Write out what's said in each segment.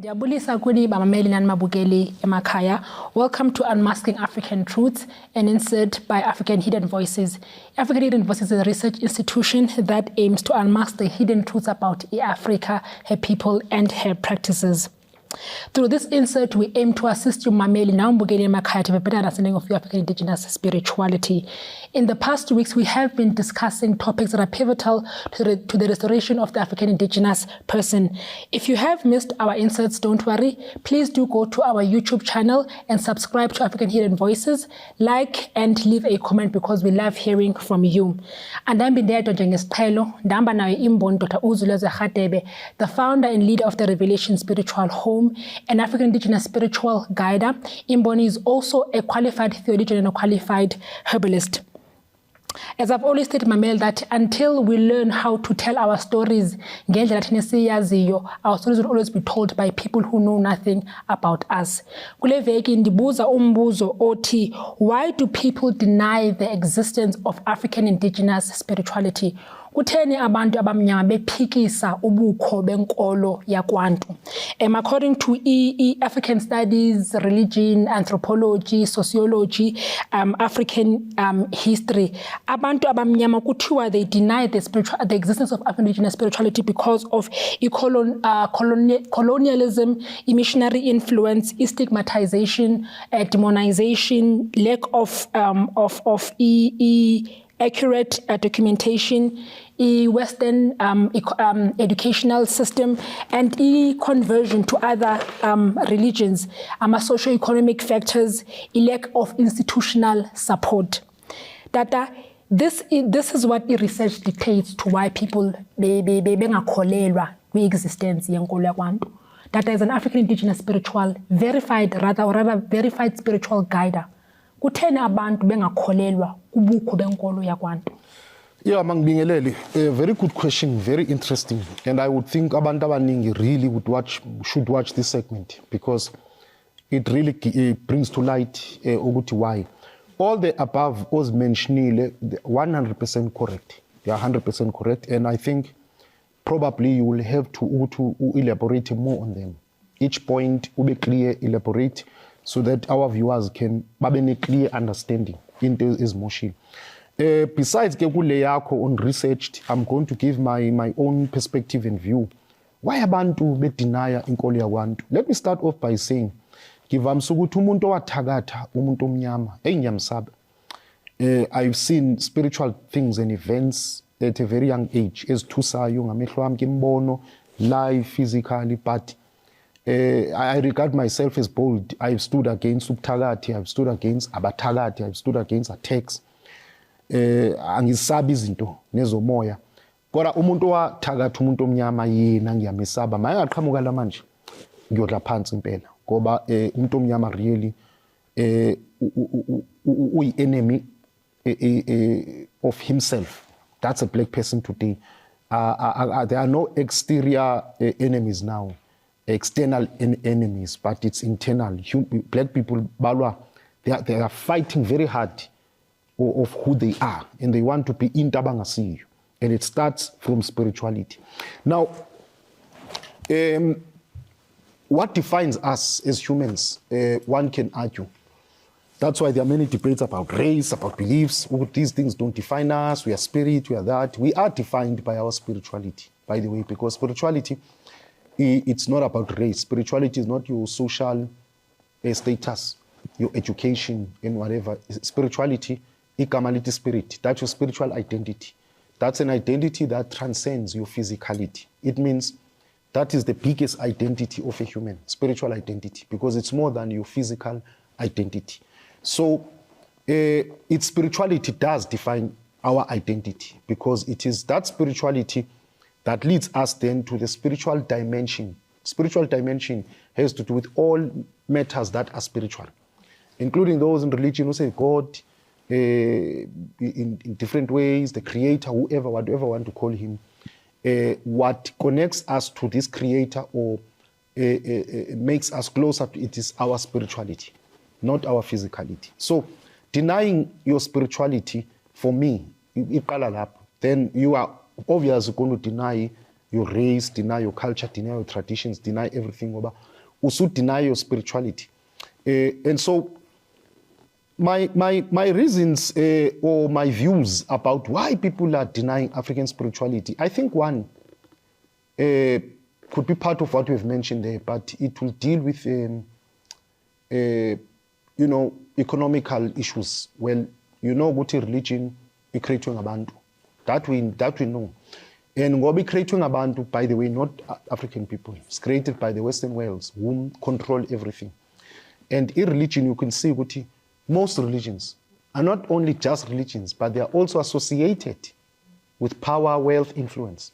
Ndiyabulisa kuni bamameli nani mabukeli emakhaya. Welcome to Unmasking African Truths, an insert by African Hidden Voices. African Hidden Voices is a research institution that aims to unmask the hidden truths about Africa, her people, and her practices. Through this insert, we aim to assist you, Mameli, now Mbugeli Makaya, to have a better understanding of your African indigenous spirituality. In the past weeks, we have been discussing topics that are pivotal to the restoration of the African indigenous person. If you have missed our inserts, don't worry. Please do go to our YouTube channel and subscribe to African Hidden Voices. Like and leave a comment because we love hearing from you. And I'm Bindedo Njengesiqhelo, ndihamba nayo imboni Dr. Uzulezwe Radebe, the founder and leader of the Revelation Spiritual Home, an African indigenous spiritual guider. Imboni is also a qualified theologian and a qualified herbalist. As I've always stated, Mamel, that until we learn how to tell our stories, our stories will always be told by people who know nothing about us. Kule veki ndibuza umbuzo oti, why do people deny the existence of African indigenous spirituality? Kutheni abantu abamnyama bephikisa ubukho benkolo yakwantu? According to African studies, religion, anthropology, sociology, African history, abantu abamnyama kuthiwa they deny the existence of African indigenous spirituality because of colonialism, missionary influence, stigmatization, demonization, lack of accurate documentation, Western educational system, and conversion to other religions, socio-economic factors, lack of institutional support. This is what research dictates to why people bengakholelwa kwi-existence yenkolo yakwantu. That is an African indigenous spiritual verified spiritual guide. Kutheni abantu bengakholelwa kubukho benkolo yakwantu? Yeah, Mangbingeleli, a very good question, very interesting. And I would think abantu abaningi really should watch this segment because it really brings to light ukuthi why. All the above was mentioned 100% correct. They are 100% correct. And I think probably you will have to elaborate more on them. Each point will be clear, elaborate, so that our viewers can have a clear understanding into this motion. Besides on research, I'm going to give my own perspective and view. Why abantu be deny inkolo yakwantu? Let me start off by saying, ngivamisa ukuthi umuntu owathakatha umuntu omnyama engiyamsaba. I've seen spiritual things and events at a very young age, ezithusayo ngamehlo ami ngimbono live physically, but I regard myself as bold. I've stood against ubuthakathi, I've stood against abathakathi, I've stood against attacks. Angisabi izinto nezomoya. Kodwa umuntu owathakatha umuntu omnyama yena ngiyamesaba. Maye ngaqhamuka lamanje ngiyodla phansi impela ngoba umuntu omnyama really uyi-enemy of himself. That's a black person today. There are no exterior enemies now. External enemies, but it's internal. Black people, they are fighting very hard of who they are, and they want to be in Tabangasiyu. And it starts from spirituality. Now, what defines us as humans, one can argue. That's why there are many debates about race, about beliefs. These things don't define us. We are spirit, we are that. We are defined by our spirituality, by the way, because spirituality, it's not about race. Spirituality is not your social status, your education, and whatever. Spirituality, ikamaliti spirit, that's your spiritual identity. That's an identity that transcends your physicality. It means that is the biggest identity of a human, spiritual identity, because it's more than your physical identity. So its spirituality does define our identity because it is that spirituality that leads us then to the spiritual dimension. Spiritual dimension has to do with all matters that are spiritual, including those in religion who say God in different ways, the creator, whoever, whatever you want to call him. What connects us to this creator or makes us closer to it is our spirituality, not our physicality. So denying your spirituality, for me, then you are obviously going to deny your race, deny your culture, deny your traditions, deny everything. also deny your spirituality. And so my reasons or my views about why people are denying African spirituality, I think one could be part of what we've mentioned there, but it will deal with economical issues. Well, what religion is creating abantu. That we know. And ngoba creating abantu, by the way, not African people. It's created by the Western worlds, who control everything. And in religion, you can see what most religions are not only just religions, but they are also associated with power, wealth, influence.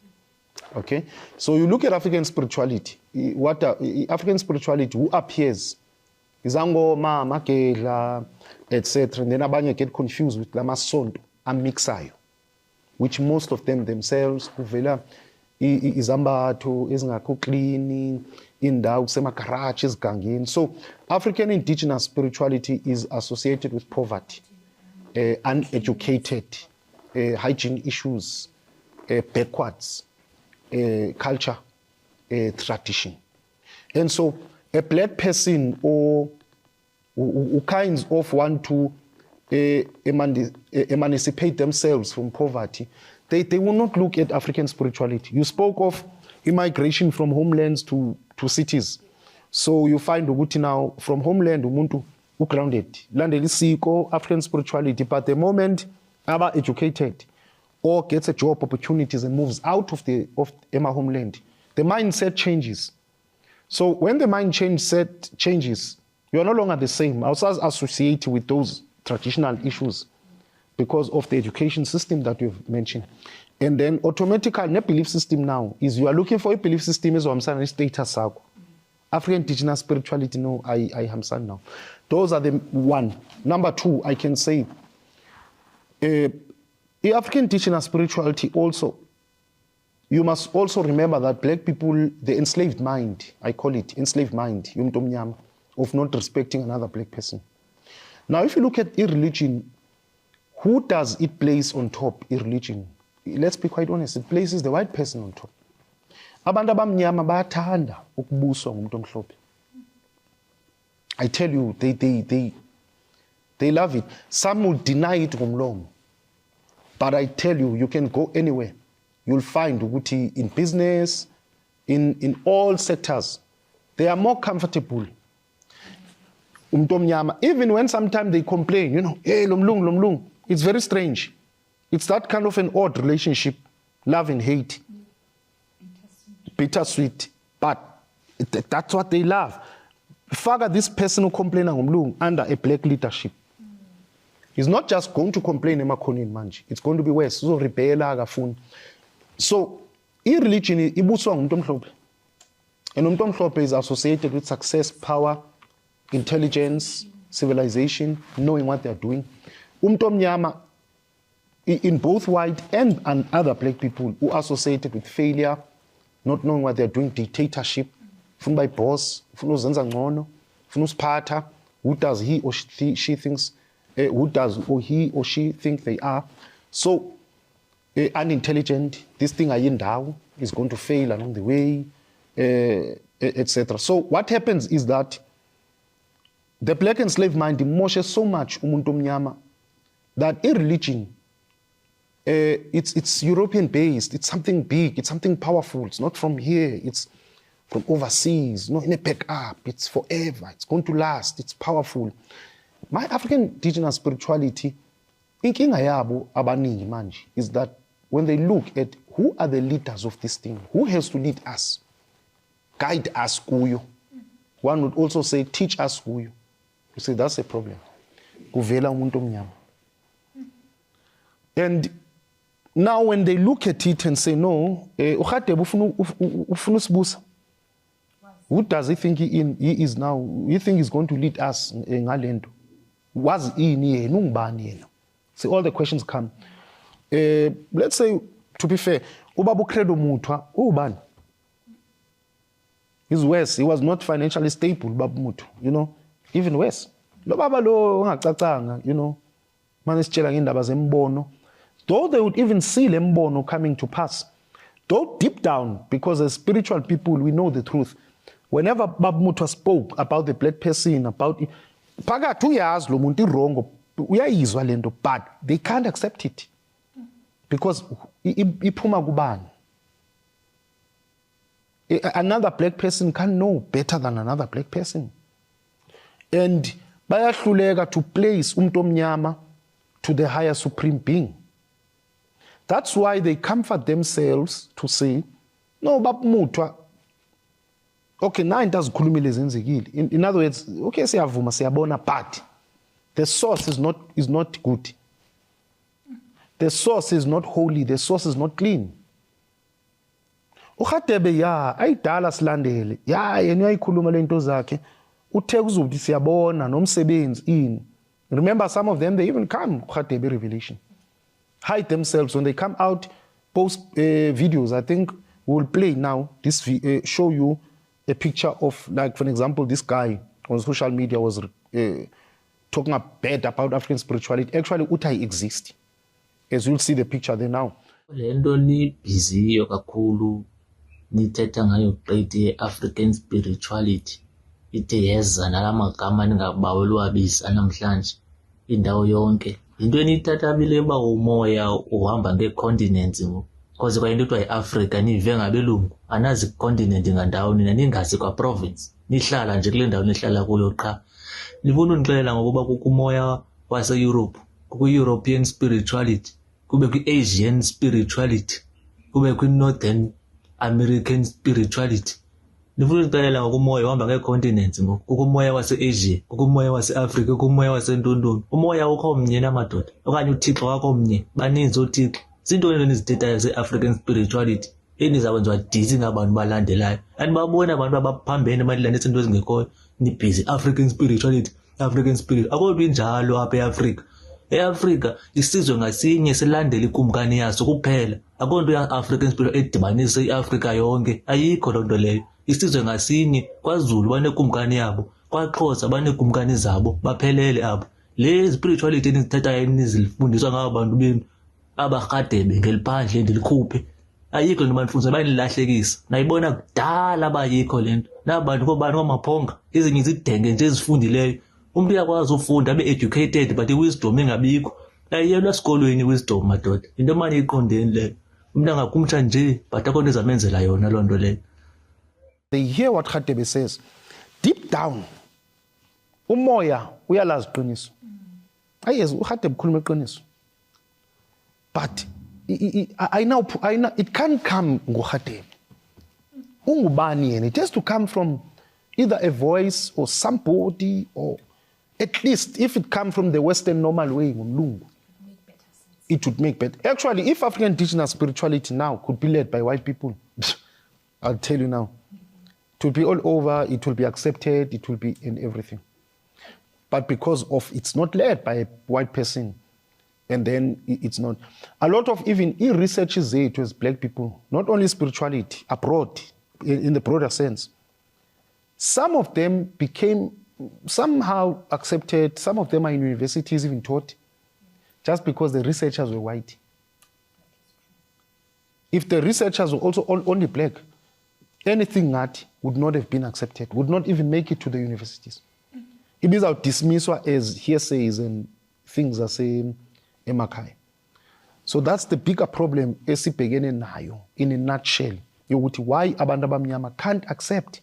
Okay? So you look at African spirituality. African spirituality who appears izangoma, magedla, etc. And then abanye get confused with lamasonto amixayo, which most of them themselves kuvela izambatho ezingakho clean, indawo kusemagarage ezigangeni. So African indigenous spirituality is associated with poverty, uneducated, hygiene issues, backwards, culture, tradition. And so a black person or who kinds of want to emancipate themselves from poverty, they will not look at African spirituality. You spoke of immigration from homelands to cities. So you find ukuthi now from homeland umuntu grounded, landeli siko, African spirituality, but the moment aba educated or gets a job opportunities and moves out of Emma homeland, the mindset changes. So when the mindset changes, you are no longer the same. I was associated with those traditional issues because of the education system that we've mentioned. And then automatically, the belief system now is you are looking for a belief system as a status. African indigenous spirituality, no, I hamsan now. Those are the one. Number two, I can say, the African indigenous spirituality also, you must also remember that black people, the enslaved mind, I call it enslaved mind, of not respecting another black person. Now, if you look at irreligion, who does it place on top, irreligion? Let's be quite honest, it places the white person on top. Abantu abamnyama bayathanda ukubuswa ngumuntu omhlophe. I tell you, they love it. Some will deny it ngomlomo. But I tell you, you can go anywhere. You'll find ukuthi in business, in all sectors, they are more comfortable. Even when sometimes they complain, hey, lomlung, it's very strange. It's that kind of an odd relationship, love and hate. Bittersweet. But that's what they love. Further, this person who complains under a black leadership is not just going to complain emakhoneni manje. It's going to be worse. So rebella akafuni. So, irreligion ibuswa ngumuntu omhlophe. And umuntu omhlophe is associated with success, power, intelligence, civilization, knowing what they're doing. Umuntu omnyama, in both white and other black people who are associated with failure, not knowing what they're doing, dictatorship, funa by boss, funa uzenza ngcono, funa usiphatha, who does he or she thinks, who does or he or she think they are. So, unintelligent, this thing ayindawo is going to fail along the way, etc. So what happens is that the black enslaved mind demoshes so much umuntu omnyama that irreligion, it's European based, it's something big, it's something powerful, it's not from here, it's from overseas, in a backup, it's forever, it's going to last, it's powerful. My African indigenous spirituality, inkinga yabo abaningi manje, is that when they look at who are the leaders of this thing, who has to lead us, guide us kuyo. One would also say, teach us kuyo. You see, that's a problem. Kuvela umuntu omnyama. And now when they look at it and say, no, who does he think he is now? You think he's going to lead us in Alendo? Was he near? See, all the questions come. Let's say, to be fair, Ubabu Credo Mutwa, Uban. He's worse. He was not financially stable, Babu Mutu, even worse. Though they would even see Lembono coming to pass, though deep down, because as spiritual people, we know the truth. whenever Baba Mutwa spoke about the black person, about phakathi uyazi lo muntu irongo, uyayizwa lento, but they can't accept it because iphuma kubani. Another black person can't know better than another black person. And bayahluleka to place umuntu omnyama to the higher supreme being. That's why they comfort themselves to say, no, Baba Mutwa, okay, now into azikhulumile zenzekile. In other words, okay, siyavuma siyabona, but the source is not good. The source is not holy, the source is not clean. Ukhatebe ya ayidala silandele ya yena uyayikhuluma lento zakhe uthe kuzokuthi siyabona nomsebenzi ini. Remember, some of them, they even come ukhatebe revelation, hide themselves when they come out, post videos. I think we'll play now this show you a picture of, like, for example, this guy on social media was talking bad about African spirituality. Actually utai exist, as you'll see the picture there now. Lento ni busy kakhulu nithetha ngayo gqithi African spirituality ithe yeza nalamagama ningabawelwabisa namhlanje indawo yonke. Into enithathabile ba umoya uhamba ngecontinents ngo, because kwayinto kuthiwa iAfrica nive ngabelungu anazi continent ngandawo nina ningazi kwa province, nihlala nje kule ndawo nihlala kuyo qha. Nifuna unixelela ngokuba kukumoya wase Europe, kuku-European spirituality, kube kwi-Asian spirituality, kube kwi-Northern American spirituality. Nifuna unixelela ngokumoya uhamba ngecontinents ngo, kukumoya wase-Asia, kukumoya wase-Africa, kukumoya wasentondoni. Umoya ukho mnye namadoda okanye uthixo wakho mnye, baninzi othixo. Zintoni nizithethayo ze-African spirituality enizawenziwa disi ngabantu balandelayo? Anibabona abantu abaphambene banilandisa into ezingekhoyo, nibhizi African spirituality, African spirit. Akho njalo apha eAfrika. EAfrika isizwe ngasinye silandela ikumkani yaso kuphela. Akho nto ya-African spirit edibanisa iAfrika yonke, ayikho loo nto leyo. Isizwe ngasinye, kwaZulu banekumkani yabo, kwaXhosa banekumkani zabo, baphelele apho. Le spirituality enizithethayo nizifundiswa ngabo bantu benu abarhadebe ngeliphandle endilikhuphe, ayikho nto banifundisa, bayinilahlekisa. Nayibona kudala bayikho lento. Nabantu kobani kwamaphonga, ezinye izidenge nje ezifundileyo. Umuntu uyakwazi ufunda abe educated but wisdom ingabikho. Ayiyelwa esikolweni wisdom madoda. Into manje iqondeni leyo. Umuntu angakumtsha nje but akho nto ezamenzela yona loo nto leyo. They hear what Khatebe says. Deep down, umoya uyalazi iqiniso. Ayezi uKhatebe ukhuluma iqiniso. But I know it can't come ngoKhatebe. Ungubani yena? It has to come from either a voice or somebody, or at least if it comes from the Western normal way, it would make better. Actually, if African indigenous spirituality now could be led by white people, I'll tell you now, it will be all over, it will be accepted, it will be in everything. But because of it's not led by a white person, and then it's not. A lot of even researches there to as black people, not only spirituality, abroad, in the broader sense. Some of them became somehow accepted, some of them are in universities even taught, just because the researchers were white. If the researchers were also only black, anything that would not have been accepted, would not even make it to the universities. It is dismissed as hearsays and things are saying emakhaya. So that's the bigger problem esibhekene nayo in a nutshell. Why abantu abamnyama can't accept.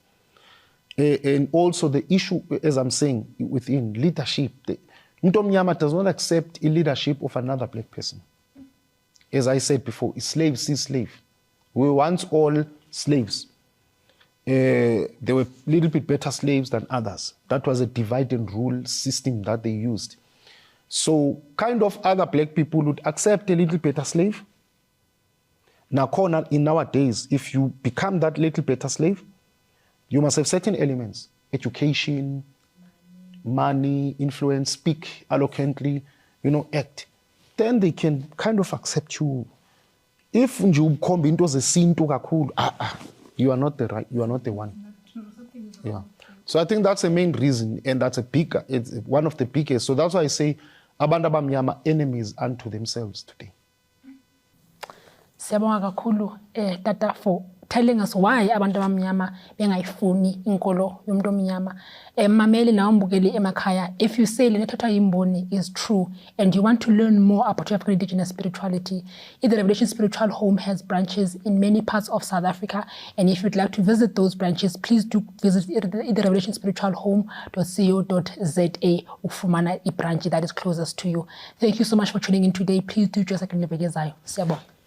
And also the issue, as I'm saying, within leadership. Umuntu omnyama does not accept the leadership of another black person. As I said before, slave sees slave. We were once all slaves. They were a little bit better slaves than others. That was a divide and rule system that they used. So kind of other black people would accept a little better slave. Now, in nowadays, if you become that little better slave, you must have certain elements: education, money, influence, speak eloquently, act. Then they can kind of accept you. If you come into the scene to kakhulu, you are not the right, you are not the one. Yeah. So I think that's the main reason, and that's it's one of the biggest. So that's why I say, abantu abamnyama enemies unto themselves today. Siyabonga kakhulu Tata for telling us why abantu abamnyama bengayifuni inkolo yomuntu omnyama. Mameli nawe mbukeli emakhaya, if you say le nto yimboni is true and you want to learn more about African indigenous spirituality, the Revelation Spiritual Home has branches in many parts of South Africa, and if you'd like to visit those branches, please do visit the Revelation Spiritual Home.co.za ufumana ibranch that is closest to you. Thank you so much for tuning in today. Please do join us again. Siyabonga.